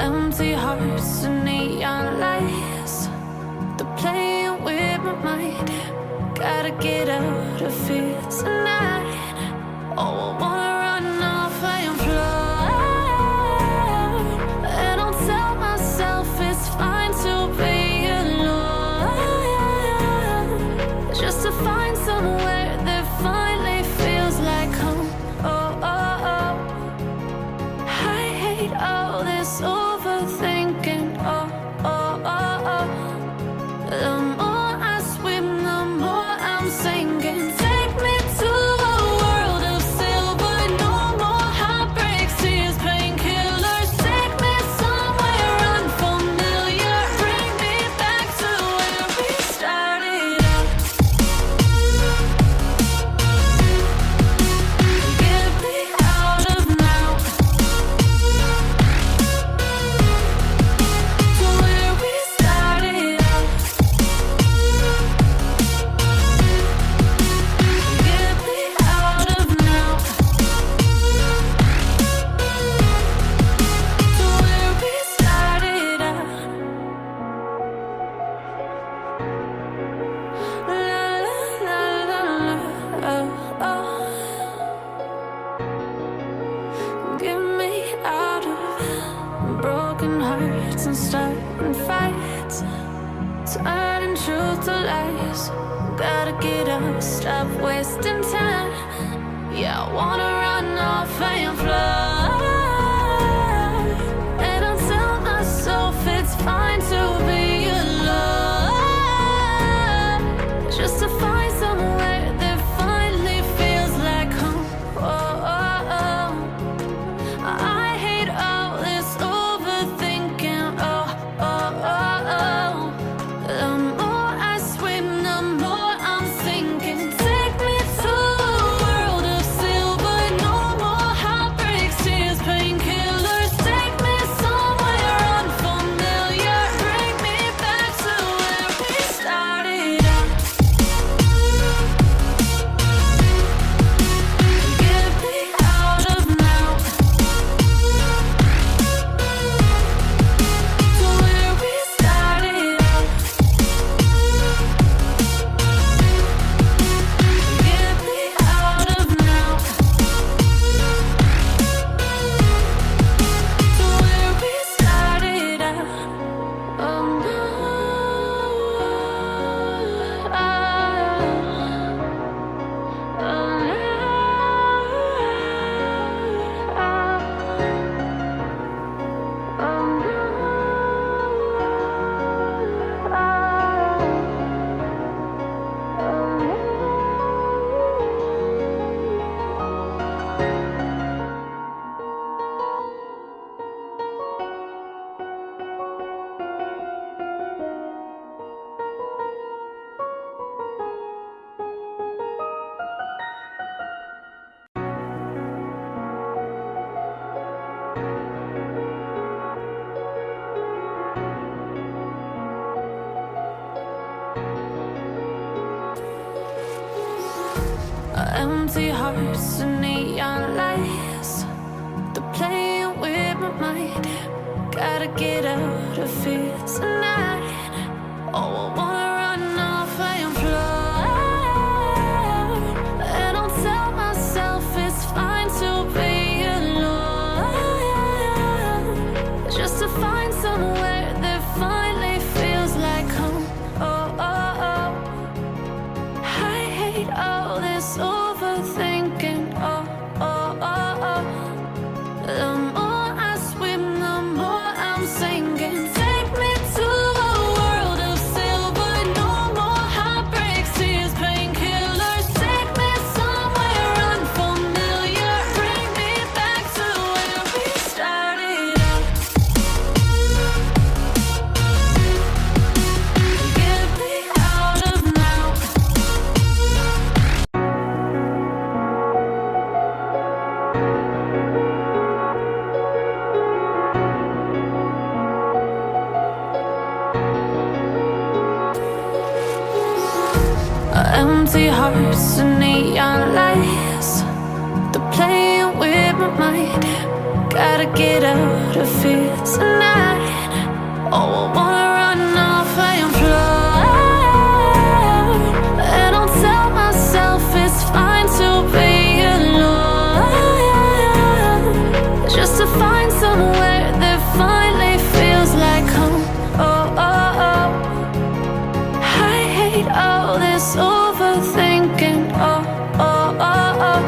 Empty hearts and neon lights, they're playing with my mind. Gotta get out of here tonight. Oh, I wanna run off and fly, and I'll tell myself it's fine to be alone, just to find somewhere that finally feels like home. Oh, oh, oh. I hate all this overthinking. Oh, oh, oh, oh. The more I swim, the more I'm sinking. Take me to a world of silver. No more heartbreaks, tears, painkillers. Take me somewhere unfamiliar. Bring me back to where we started out. Get me out of now, to where we started out. Get me out of now, to where we started out. La la la la la, oh, oh. Get me out of broken hearts and starting fights, turning truth to lies. Gotta get up, stop wasting time. Yeah, I wanna run off and fly, and I'll tell myself it's fine to be alone, just to find somewhere that finally feels like home. Oh, oh, oh. I hate all this overthinking. Oh, oh, oh, oh. The more I swim, the more I'm sinking. Take me to a world of silver. No more heartbreaks, tears, painkillers. Take me somewhere unfamiliar. Bring me back to where we started out. Get me out of now, to where we started out. Get me out of now, to where we started out. Oh no, oh empty hearts and neon lights, they're playing with my mind. Gotta get out of here tonight. Oh, I wanna run off and fly, and I'll tell myself it's fine to be alone, just to find somewhere that finally feels like home. Oh, oh, oh. I hate all this overthinking. Oh, oh, oh, oh. The more I swim, the more I'm sinking. Take me to a world of silver. No more heartbreaks, tears, painkillers. Take me somewhere unfamiliar. Bring me back to where we started out. Get me out of now, empty hearts and neon lights, they're playing with my mind. Gotta get out of here tonight. Oh, I wanna run off and fly. And I'll tell myself it's fine to be alone, just to find somewhere that finally feels like home. Oh, oh, oh. I hate all this overthinking. Oh, oh, oh, oh.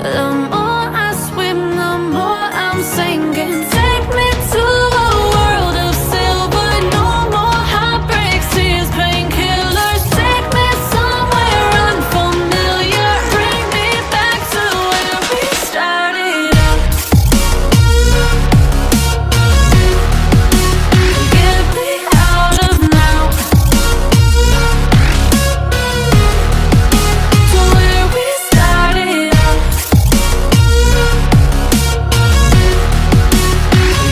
The more I swim, the more I'm sinking. Take me to a world of silver. No more heartbreaks, tears, painkillers. Take me somewhere unfamiliar. Bring me back to where we started out. Get me out of now, to where we started out.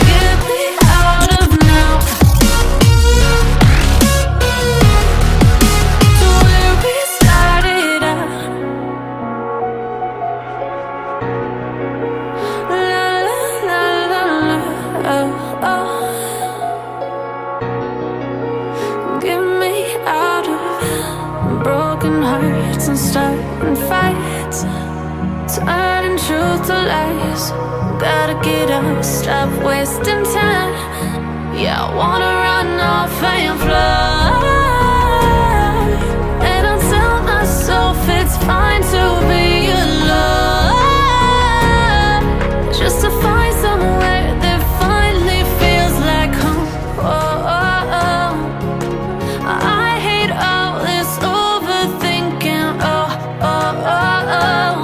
Get me out of now, to where we started out. La la la la la, oh, oh. Get me out of broken hearts and starting fights, turning truth to lies. Gotta get up, stop wasting time. Yeah, I wanna run off and fly. And I'll tell myself it's fine to be alone, just to find somewhere that finally feels like home. Oh, oh, oh. I hate all this overthinking. Oh, oh, oh, oh.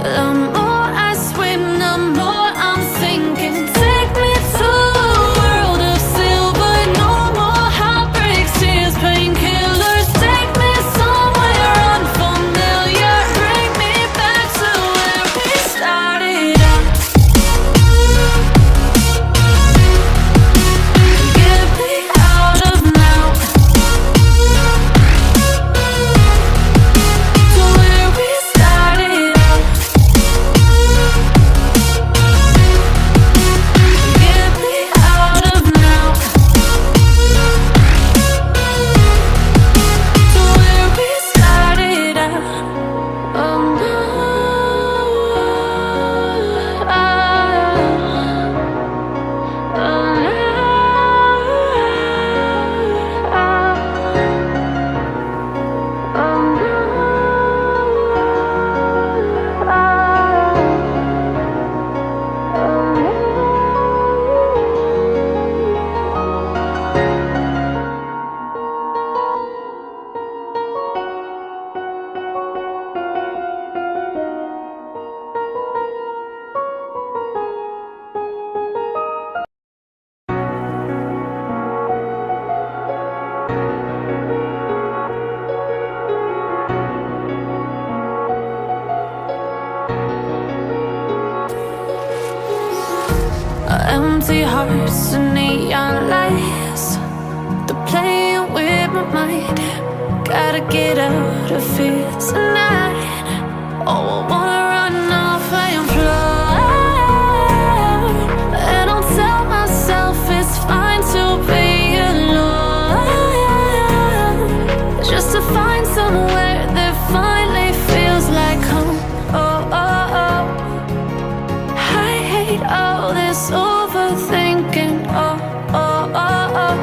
The more I swim, the more I'm sinking. Take me to a world of silver. No more heartbreaks, tears, painkillers. Take me somewhere unfamiliar. Bring me back to where we started out. Get me out of now, to where we started out. Get me out of now, to where we started out. Oh no, empty hearts and neon lights, they're playing with my mind. Gotta get out of here tonight. Oh, I wanna run off and fly. And I'll tell myself it's fine to be alone, just to find somewhere that finally feels like home. Oh, oh, oh. I hate all this overthinking. Oh, oh, oh, oh.